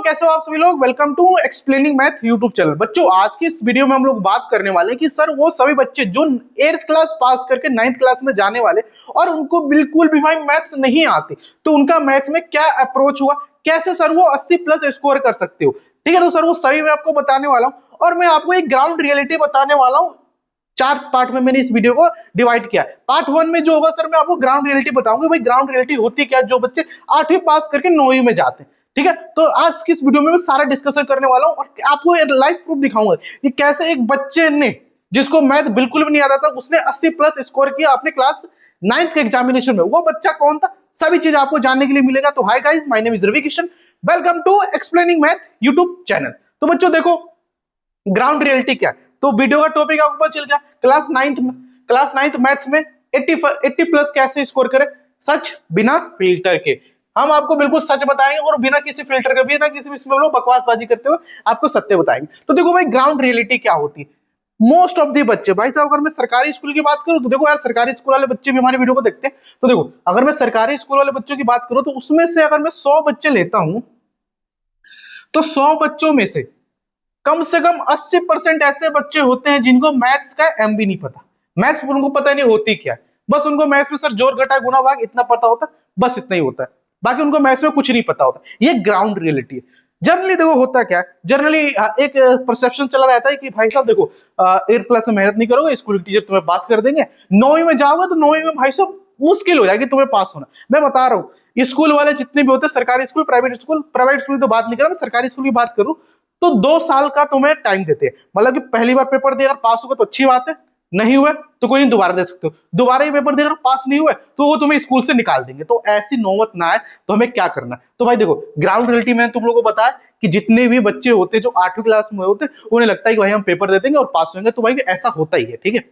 कैसे हो आप सभी लोग। Welcome to explaining math YouTube channel. बच्चों आज की इस वीडियो में हम लोग बात करने वाले हैं कि सर वो सभी बच्चे जो 8th क्लास पास करके 9th क्लास में जाने वाले और उनको बिल्कुल भी भाई मैथ्स नहीं आती, तो उनका मैथ्स में क्या अप्रोच हुआ, कैसे सर वो 80 प्लस स्कोर कर सकते हो। ठीक है, तो सर वो सभी मैं आपको बताने वाला हूँ और मैं आपको एक ग्राउंड रियलिटी बताने वाला हूँ। 4 पार्ट में मैंने इस वीडियो को डिवाइड किया। पार्ट 1 में जो होगा सर मैं आपको ग्राउंड रियलिटी बताऊंगा, भाई ग्राउंड रियलिटी होती क्या, जो बच्चे 8वीं पास करके 9वीं में जाते हैं। ठीक है, तो आज की इस वीडियो में मैं सारा डिस्कशन करने वाला हूं और आपको लाइव प्रूफ दिखाऊंगा कि कैसे एक बच्चे ने, जिसको मैथ बिल्कुल भी नहीं आता था, उसने 80 प्लस स्कोर किया अपने क्लास 9th के एग्जामिनेशन में। वो बच्चा कौन था, सभी चीज आपको जानने के लिए मिलेगा। तो hi guys, my name is Ravi Kishan, welcome to explaining math YouTube channel. तो बच्चों देखो ग्राउंड रियलिटी क्या है, तो वीडियो का टॉपिक आपको पता चल गया। क्लास 9th मैथ्स में 80 प्लस कैसे स्कोर करें, सच बिना फिल्टर के। हम आपको बिल्कुल सच बताएंगे और बिना किसी फिल्टर के, बिना किसी इसमें लोग बकवासबाजी करते हुए आपको सत्य बताएंगे। तो देखो भाई ग्राउंड रियलिटी क्या होती है। मोस्ट ऑफ दी बच्चे, भाई साहब अगर मैं सरकारी स्कूल की बात करूं तो देखो यार, सरकारी स्कूल वाले बच्चे भी हमारे वीडियो को देखते हैं। तो देखो अगर मैं सरकारी स्कूल वाले बच्चों की बात करूं तो उसमें से अगर मैं 100 बच्चे लेता हूं तो 100 बच्चों में से कम 80% ऐसे बच्चे होते हैं जिनको मैथ्स का एम भी नहीं पता। मैथ्स उनको पता नहीं होती क्या है, बस उनको मैथ्स में सर जोड़ घटा गुणा भाग इतना पता होता है, बस इतना ही होता है, बाकी उनको मैथ्स में कुछ नहीं पता होता। ये ग्राउंड रियलिटी है। जनरली देखो होता क्या है, जनरली एक परसेप्शन चला रहता है कि भाई साहब देखो 8th क्लास में मेहनत नहीं करोगे, स्कूल टीचर तुम्हें पास कर देंगे, 9वीं में जाओगे तो 9वीं में भाई साहब मुश्किल हो जाएगी तुम्हें पास होना। मैं बता रहा हूँ स्कूल वाले जितने भी होते हैं, सरकारी स्कूल प्राइवेट स्कूल तो बात नहीं कर रहा, मैं सरकारी स्कूल की बात करूं तो 2 साल का तुम्हें टाइम देते हैं। मतलब कि पहली बार पेपर दे अगर पास होगा तो अच्छी बात है, नहीं हुए तो कोई नहीं दोबारा दे सकते हो, दोबारा ही पेपर देकर पास नहीं हुए तो वो तुम्हें स्कूल से निकाल देंगे। तो ऐसी नौबत ना आए तो हमें क्या करना है। तो भाई देखो ग्राउंड रियलिटी मैंने तुम लोगों को बताया कि जितने भी बच्चे होते हैं जो 8वीं क्लास में होते हैं उन्हें लगता है कि भाई हम पेपर दे देंगे और पास होंगे, तो भाई ऐसा होता ही है। ठीक है,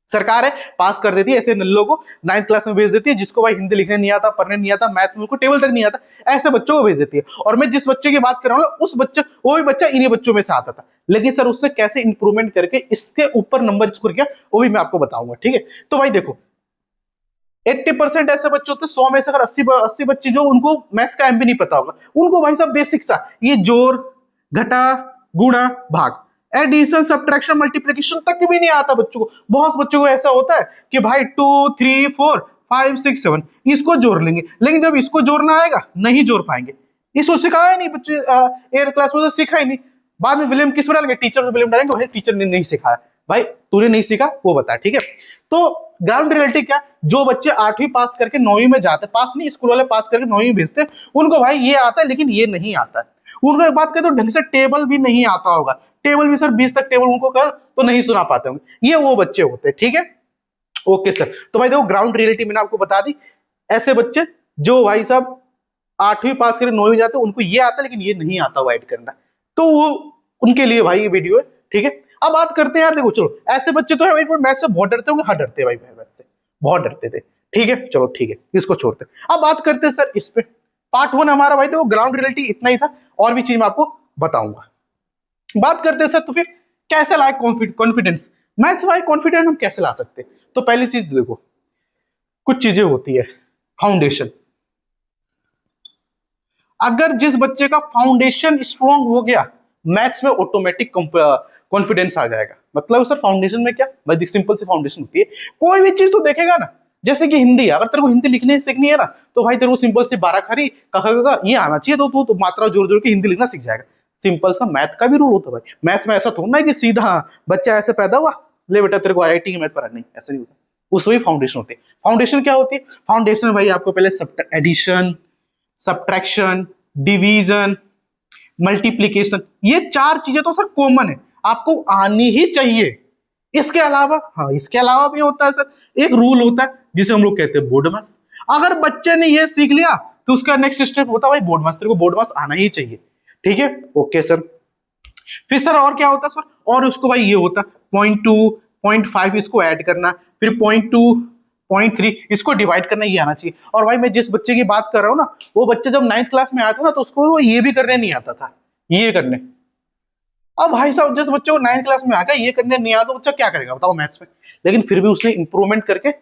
सरकार है पास कर देती है, ऐसे नल्लों को 9th क्लास में भेज देती है, जिसको भाई हिंदी लिखने नहीं आता, पढ़ने नहीं आता, मैथ्स में उनको टेबल तक नहीं आता, ऐसे बच्चों को भेज देती है। और मैं जिस बच्चे की बात कर रहा हूँ उस बच्चे, वो भी बच्चा इन्हीं बच्चों में से आता था, लेकिन सर उसने कैसे इंप्रूवमेंट करके इसके ऊपर नंबर स्कोर किया वो भी मैं आपको बताऊंगा। ठीक है, तो भाई देखो 80% ऐसे बच्चे होते हैं, 100 में से अगर 80 बच्चे जो उनको मैथ्स का एम भी नहीं पता होगा, उनको भाई साहब बेसिक सा ये जोड़ घटा गुणा भाग एडिशन सब्ट्रैक्शन मल्टीप्लिकेशन तक भी नहीं आता बच्चों को। बहुत बच्चों को ऐसा होता है कि भाई 2 3 4 5 6 7 इसको जोड़ लेंगे, लेकिन जब इसको जोड़ना आएगा नहीं जोड़ पाएंगे। इसको सिखाया नहीं बच्चे 8th क्लास में, सिखा ही नहीं। बाद में विलियम किस पर डालेंगे, टीचर पर विलियम डालेंगे, भाई टीचर ने नहीं सिखाया, भाई तूने नहीं सीखा वो बता। ठीक है, तो ग्राउंड रियलिटी क्या, जो बच्चे 8वीं पास करके 9वीं में जाते, पास नहीं स्कूल वाले पास करके 9वीं में भेजते, उनको भाई ये आता है लेकिन ये नहीं आता है। उनको एक बात कहते तो ढंग से टेबल भी नहीं आता होगा, टेबल भी सर 20 तक टेबल उनको कर तो नहीं सुना पाते होंगे, ये वो बच्चे होते हैं। ठीक है, ओके सर। तो भाई देखो ग्राउंड रियलिटी मैंने आपको बता दी, ऐसे बच्चे जो भाई साहब 8वीं पास करके 9वीं जाते उनको ये आता लेकिन ये नहीं आता वाइड करना, तो वो उनके लिए भाई ये वीडियो है। ठीक है, अब बात करते हैं यार, देखो चलो ऐसे बच्चे तो है मैथ से बहुत डरते होंगे, हाँ डरते हैं भाई, मैथ से बहुत डरते थे। ठीक है, चलो ठीक है, इसको छोड़ते हैं। अब बात करते हैं सर इस पे, पार्ट 1 हमारा भाई देखो ग्राउंड रियलिटी इतना ही था, और भी चीज मैं आपको बताऊंगा। बात करते हैं सर तो फिर कैसे लाए कॉन्फिडेंस, मैथ्स भाई कॉन्फिडेंस हम कैसे ला सकते हैं। तो पहली चीज देखो कुछ चीजें होती है, फाउंडेशन। अगर जिस बच्चे का फाउंडेशन स्ट्रांग हो गया मैथ्स में ऑटोमेटिक कॉन्फिडेंस आ जाएगा। मतलब सर फाउंडेशन में क्या, भाई सिंपल सी फाउंडेशन होती है, कोई भी चीज तो देखेगा ना, जैसे कि हिंदी, अगर तेरे को हिंदी लिखने सीखनी है ना तो भाई तेरे को सिंपल सी 12 खरी कहा ये आना चाहिए, तो तू मात्रा जोड़ जोड़ के हिंदी लिखना सीख जाएगा। सिंपल सा मैथ का भी रूल होता है भाई, मैथ्स में ऐसा थोड़ा है कि सीधा बच्चा ऐसे पैदा हुआ ले बेटा तेरे को आईआईटी की मैथ पढ़ा, नहीं ऐसा नहीं होता, उसमें भी फाउंडेशन होती है। फाउंडेशन क्या होती है, फाउंडेशन भाई आपको पहले एडिशन सब्ट्रैक्शन डिवीजन मल्टीप्लिकेशन, ये 4 चीजें तो सर कॉमन है, आपको आनी ही चाहिए। इसके अलावा हाँ इसके अलावा भी होता है सर, एक रूल होता है जिसे हम लोग कहते हैं बोर्ड मास। अगर बच्चे ने ये सीख लिया तो उसका नेक्स्ट स्टेप होता है भाई बोर्ड मास, तेरे को बोर्ड मास आना ही चाहिए। ठीक है, ओके सर। फिर सर और क्या होता है सर, और उसको भाई ये होता है 0.2 0.5 इसको ऐड करना, फिर 0.2 0.3 इसको डिवाइड करना, ये आना चाहिए। और भाई मैं जिस बच्चे की बात कर रहा हूँ ना, वो बच्चा जब 9th क्लास में आया था ना तो उसको ये भी करने नहीं आता था, ये करने। अब भाई साहब जिस बच्चे को 9th क्लास में आ गया ये करने नहीं आता, बच्चा क्या करेगा बताओ मैथ्स में, लेकिन फिर भी उसने इंप्रूवमेंट करके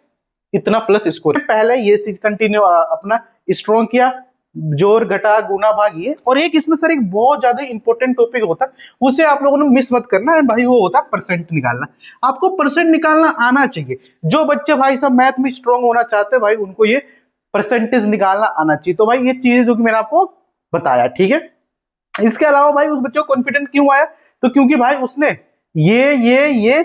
इतना प्लस स्कोर, पहले ये चीज कंटिन्यू अपना स्ट्रॉन्ग किया, जोड़ घटा गुना भाग ये, और एक इसमें सर एक बहुत ज्यादा इंपॉर्टेंट टॉपिक होता है, उसे आप लोगों ने मिस मत करना है भाई, वो होता है परसेंट निकालना। आपको परसेंट निकालना आना चाहिए। जो बच्चे भाई सब मैथ में स्ट्रांग होना चाहते हैं भाई, उनको ये परसेंटेज निकालना आना चाहिए। तो भाई ये चीजें जो कि मैंने आपको बताया, ठीक है। इसके अलावा भाई उस बच्चे को कॉन्फिडेंट क्यों आया, तो क्योंकि भाई उसने ये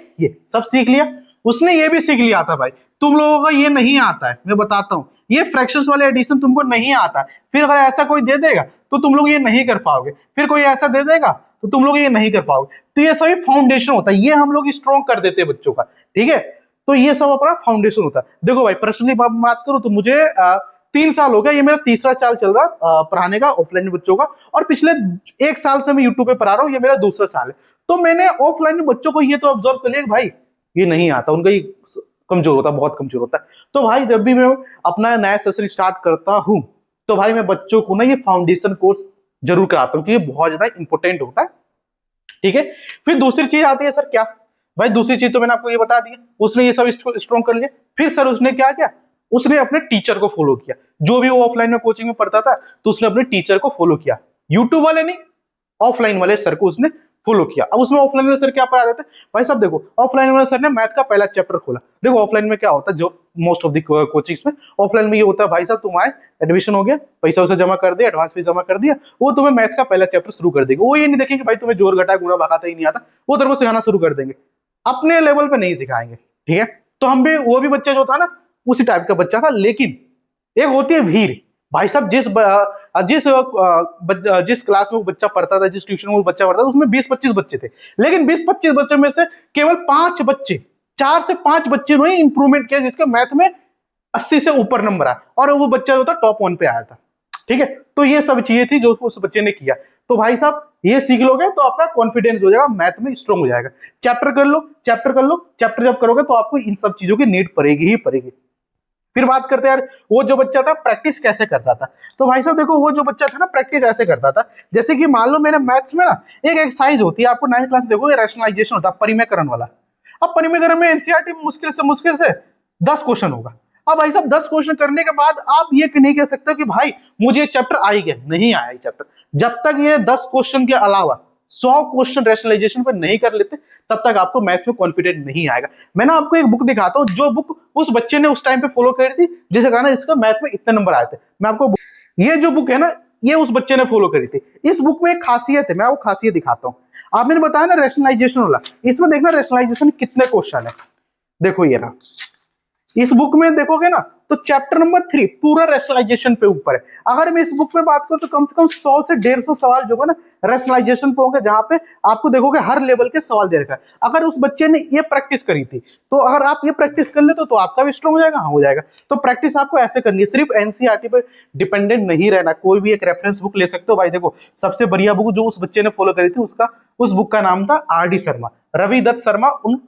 सब सीख लिया, उसने ये भी सीख लिया था भाई। तुम लोगों को ये नहीं आता है, मैं बताता हूँ, ये फ्रैक्शंस वाले एडिशन तुमको नहीं आता है। फिर अगर ऐसा कोई दे देगा तो तुम लोग ये नहीं कर पाओगे, फिर कोई ऐसा दे देगा तो तुम लोग ये नहीं कर पाओगे। तो ये सभी फाउंडेशन होता है, ये हम लोग स्ट्रॉन्ग कर देते हैं बच्चों का, ठीक है। तो ये सब अपना फाउंडेशन होता है। देखो भाई पर्सनली बात करूं तो मुझे 3 साल हो गया, ये मेरा तीसरा साल चल रहा है पढ़ाने का ऑफलाइन में बच्चों का, और पिछले 1 साल से मैं यूट्यूब पे पढ़ा रहा हूँ, ये मेरा दूसरा साल है। तो मैंने ऑफलाइन में बच्चों को ये तो ऑब्जर्व कर लिया कि भाई ये नहीं आता, उनका ये कमजोर होता है, बहुत कमजोर होता है। तो भाई जब भी मैं अपना नया सेशन स्टार्ट करता हूँ तो भाई मैं बच्चों को ना ये फाउंडेशन कोर्स जरूर कराता हूँ, क्योंकि ये बहुत ज्यादा इंपॉर्टेंट होता है, ठीक है। फिर दूसरी चीज आती है सर क्या, भाई दूसरी चीज तो मैंने आपको ये बता दी, उसने ये सब स्ट्रॉन्ग कर लिया। फिर सर उसने क्या किया, उसने अपने टीचर को फॉलो किया। जो भी वो ऑफलाइन में कोचिंग में पढ़ता था तो उसने अपने टीचर को फॉलो किया, यूट्यूब वाले नहीं, ऑफलाइन वाले सर को उसने फॉलो किया। अब उसमें ऑफलाइन वाले सर क्या पढ़ा देते भाई साहब, देखो ऑफलाइन वाले सर ने मैथ का पहला चैप्टर खोला। देखो ऑफलाइन में क्या होता है, जो मोस्ट ऑफ द कोचिंग्स में ऑफलाइन में ये होता है, भाई साहब तुम आए, एडमिशन हो गया, पैसा उसे जमा कर दिया, एडवांस फीस जमा कर दिया, वो तुम्हें मैथ्स का पहला चैप्टर शुरू कर देंगे। वो ये नहीं देखेंगे भाई तुम्हें जोड़ घटा गुणा भागाता ही नहीं आता, वो तेरे को सिखाना शुरू कर देंगे, अपने लेवल पे नहीं सिखाएंगे, ठीक है। तो हम भी, वो भी बच्चा जो था ना उसी टाइप का बच्चा था। लेकिन एक होती है भीड़, भाई साहब जिस क्लास में वो बच्चा पढ़ता था, जिस ट्यूशन में वो बच्चा पढ़ता था, उसमें 20-25 बच्चे थे, लेकिन 20-25 बच्चे में से केवल 5 बच्चे, 4 से 5 बच्चे ने इंप्रूवमेंट किया, जिसके मैथ में 80 से ऊपर नंबर आया, और वो बच्चा जो था टॉप 1 पे आया था, ठीक है। तो ये सब चीजें थी जो उस बच्चे ने किया। तो भाई साहब ये सीख लोगे तो आपका कॉन्फिडेंस हो जाएगा, मैथ में स्ट्रांग हो जाएगा। चैप्टर कर लो, चैप्टर कर लो, चैप्टर जब करोगे तो आपको इन सब चीजों की नीड पड़ेगी ही पड़ेगी। फिर बात करते हैं यार वो जो बच्चा था प्रैक्टिस कैसे करता था। तो भाई साहब देखो वो जो बच्चा था ना प्रैक्टिस ऐसे करता था, जैसे कि मान लो मेरे मैथ्स में ना एक एक्सरसाइज होती है, आपको 9th क्लास में देखोगे, रैशनलाइजेशन होता है, परिमेयकरण वाला। अब परिमेयकरण में एनसीईआरटी में मुश्किल से 10 क्वेश्चन होगा। अब भाई साहब 10 क्वेश्चन करने के बाद आप ये नहीं कह सकते कि भाई मुझे चैप्टर आ ही गया, नहीं आया ये चैप्टर। जब तक ये 10 क्वेश्चन के अलावा 100 क्वेश्चन रैशनलाइजेशन पर नहीं कर लेते तब तक आपको मैथ्स में कॉन्फिडेंट नहीं आएगा। मैं ना आपको एक बुक दिखाता हूँ, जो बुक उस बच्चे ने उस टाइम पे फॉलो करी थी, जिसे कहा ना इसका मैथ में इतने नंबर आए थे। मैं आपको ये जो बुक है ना, ये उस बच्चे ने फॉलो करी थी। इस बुक में एक खासियत है, मैं वो खासियत दिखाता हूँ। आप मैंने बताया ना रैशनलाइजेशन वाला, इसमें देखना रैशनलाइजेशन कितने क्वेश्चन है। देखो ये ना, इस बुक में देखोगे ना तो चैप्टर नंबर 3 पूरा रैशनलाइजेशन पे ऊपर है। अगर मैं इस बुक में बात करूं तो कम से कम 100 से 150 सवाल जो है ना रैशनलाइजेशन पे होंगे, जहां पे आपको देखोगे हर लेवल के सवाल दे रखा है। अगर उस बच्चे ने ये प्रैक्टिस करी थी, तो अगर आप ये प्रैक्टिस कर लेते तो आपका भी स्ट्रांग हो जाएगा। हाँ हो जाएगा। तो प्रैक्टिस आपको ऐसे करनी है, सिर्फ एनसीईआरटी पर डिपेंडेंट नहीं रहना। कोई भी एक रेफरेंस बुक ले सकते हो भाई। देखो सबसे बढ़िया बुक जो उस बच्चे ने फॉलो करी थी, उस बुक का नाम था RD शर्मा, रवि दत्त शर्मा उन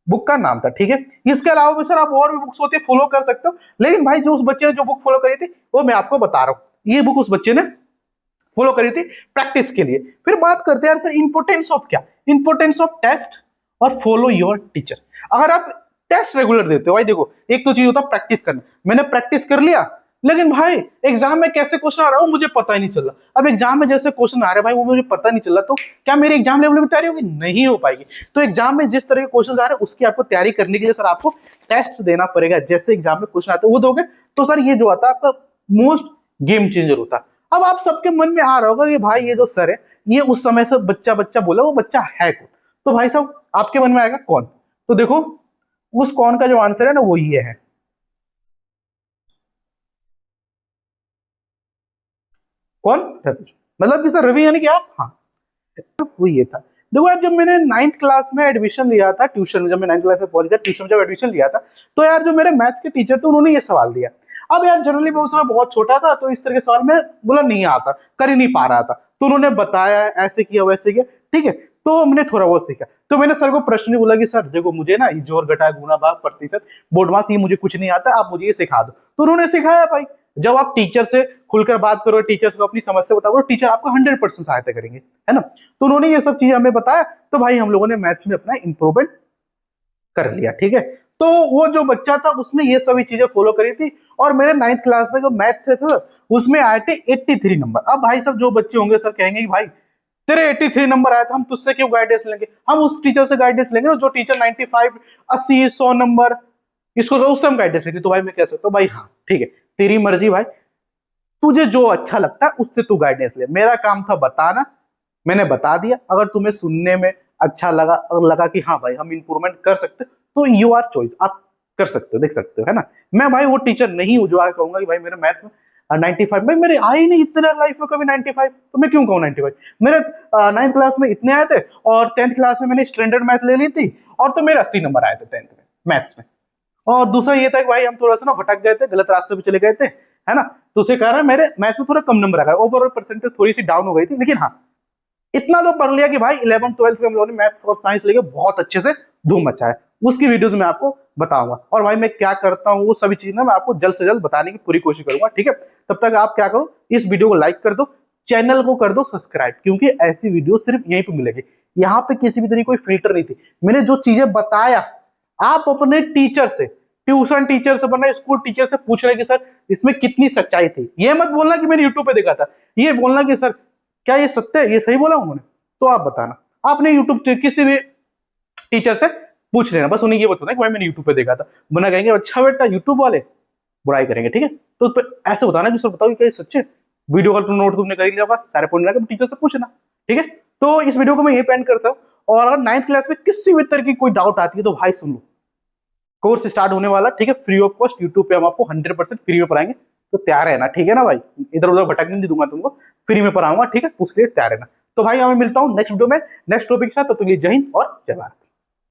बुक का नाम था, ठीक है। इसके अलावा भी सर आप और भी बुक्स होती है फॉलो कर सकते हो, लेकिन भाई जो उस बच्चे ने जो बुक फॉलो करी थी वो मैं आपको बता रहा हूँ। ये बुक उस बच्चे ने फॉलो करी थी प्रैक्टिस के लिए। फिर बात करते हैं यार सर इंपोर्टेंस ऑफ क्या, इंपोर्टेंस ऑफ टेस्ट और फॉलो योर टीचर। अगर आप टेस्ट रेगुलर देते हो भाई, देखो एक तो चीज होता है प्रैक्टिस करना, मैंने प्रैक्टिस कर लिया, लेकिन भाई एग्जाम में कैसे क्वेश्चन आ रहा है मुझे पता ही नहीं चल रहा। अब एग्जाम में जैसे क्वेश्चन आ रहे हैं भाई वो मुझे पता नहीं चल रहा, तो क्या मेरी एग्जाम लेवल में तैयारी होगी? नहीं हो पाएगी। तो एग्जाम में जिस तरह के क्वेश्चन आ रहे हैं उसकी आपको तैयारी करने के लिए सर आपको टेस्ट देना पड़ेगा। जैसे एग्जाम में क्वेश्चन आते हैं वो दोगे तो सर ये जो आता है आपका मोस्ट गेम चेंजर होता है। अब आप सबके मन में आ रहा होगा कि भाई ये जो सर है ये उस समय से बच्चा बच्चा बोला, वो बच्चा है कौन? तो भाई साहब आपके मन में आएगा कौन, तो देखो उस कौन का जो आंसर है ना वो ये है, कौन? रवि। मतलब कि सर रवि यानी कि आप, हाँ वो ये था। देखो यार जब मैंने 9th क्लास में एडमिशन लिया था ट्यूशन में, जब मैं 9th क्लास में पहुंच गया ट्यूशन में जब एडमिशन लिया था, तो यार जो मेरे मैथ्स के टीचर थे उन्होंने ये सवाल दिया। अब यार जनरली मैं उस समय बहुत छोटा था, तो इस तरह के सवाल मैं बोला नहीं आता, कर ही नहीं पा रहा था। तो उन्होंने बताया ऐसे किया वैसे किया, ठीक है। तो मैंने थोड़ा बहुत सीखा। तो मैंने सर को प्रश्न बोला कि सर देखो मुझे ना जोड़ घटा गुणा भाग प्रतिशत बोर्डमास ये मुझे कुछ नहीं आता, आप मुझे ये सिखा दो। तो उन्होंने सिखाया भाई। जब आप टीचर से खुलकर बात करो, टीचर्स को अपनी समस्या बताओ, टीचर आपको 100% सहायता करेंगे, है ना। तो उन्होंने ये सब चीजें हमें बताया, तो भाई हम लोगों ने मैथ्स में अपना इंप्रूवमेंट कर लिया, ठीक है। तो वो जो बच्चा था उसने ये सभी चीजें फॉलो करी थी और मेरे 9th क्लास में जो मैथ से थे उसमें आए थे 83 नंबर। अब भाई सब जो बच्चे होंगे सर कहेंगे कि भाई तेरे 83 नंबर आए थे, हम तुझसे क्यों गाइडेंस लेंगे, हम उस टीचर से गाइडेंस लेंगे जो टीचर 95 80 100 नंबर इसको तो उससे हम गाइडेंस लेंगे। तो भाई मैं कह सकता हूँ भाई हाँ ठीक है तेरी मर्जी भाई, तुझे जो अच्छा लगता है उससे तू गाइडेंस ले, मेरा काम था बताना, मैंने बता दिया। अगर तुम्हें सुनने में अच्छा लगा और लगा कि हाँ भाई हम इंप्रूवमेंट कर सकते तो यू आर चॉइस, आप कर सकते हो, देख सकते हो, है ना। मैं भाई वो टीचर नहीं हूं जो आगे कहूंगा कि भाई मेरे मैथ्स में 95, भाई मेरे आए ही नहीं इतने लाइफ में कभी 95, तो मैं क्यों कहूँ 95। मेरे 9th क्लास में इतने आए थे और 10th क्लास में मैंने स्टैंडर्ड मैथ ले ली थी और तो मेरे 80 नंबर आए थे 10th में मैथ्स में। और दूसरा ये था कि भाई हम थोड़ा सा ना भटक गए थे, गलत रास्ते पे चले गए थे, है ना, तो उसे कारण मेरे मैथ्स में थोड़ा कम नंबर आ गया, ओवरऑल परसेंटेज थोड़ी सी डाउन हो गई थी। लेकिन हाँ इतना तो पढ़ लिया कि भाई 11th 12th में हम लोगों ने मैथ्स और साइंस लेके बहुत अच्छे से धूम मचाया। उसकी वीडियोस मैं आपको बताऊंगा और भाई मैं क्या करता हूँ वो सभी चीजें मैं आपको जल्द से जल्द बताने की पूरी कोशिश करूंगा, ठीक है। तब तक आप क्या करो, इस वीडियो को लाइक कर दो, चैनल को कर दो सब्सक्राइब, क्योंकि ऐसी वीडियो सिर्फ यहीं पे मिलेगी, यहाँ पे किसी भी तरह कोई फिल्टर नहीं थी। मैंने जो चीजें बताया आप अपने टीचर से, ट्यूशन टीचर से बना स्कूल टीचर से पूछ रहे कि सर इसमें कितनी सच्चाई थी। ये मत बोलना कि मैंने यूट्यूब पे देखा था, ये बोलना कि सर क्या ये सत्य है, ये सही बोला उन्होंने, तो आप बताना। आपने यूट्यूब किसी भी टीचर से पूछ लेना, बस उन्हें ये बताना कि भाई मैंने यूट्यूब पे देखा था। बना कहेंगे अच्छा बेटा यूट्यूब वाले बुराई करेंगे, ठीक है। तो ऐसे बताना कि सर बताओ क्या ये सच्चे, वीडियो का नोट तुमने कर लिया होगा, सारे पॉइंट लगा टीचर से पूछना, ठीक है। तो इस वीडियो को मैं ये पेंड करता हूँ और अगर 9th क्लास में किसी भी तरह की कोई डाउट आती है तो भाई सुन लो, कोर्स स्टार्ट होने वाला, ठीक है, फ्री ऑफ कॉस्ट यूट्यूब पे हम आपको 100% फ्री में पढ़ाएंगे, तो तैयार है ना, ठीक है ना भाई, इधर उधर भटकने नहीं दूंगा तुमको, फ्री में पढ़ाऊंगा, ठीक है, उसके लिए तैयार है ना। तो भाई मैं मिलता हूँ नेक्स्ट वीडियो में नेक्स्ट टॉपिक के साथ, तो जय हिंद और जय भारत।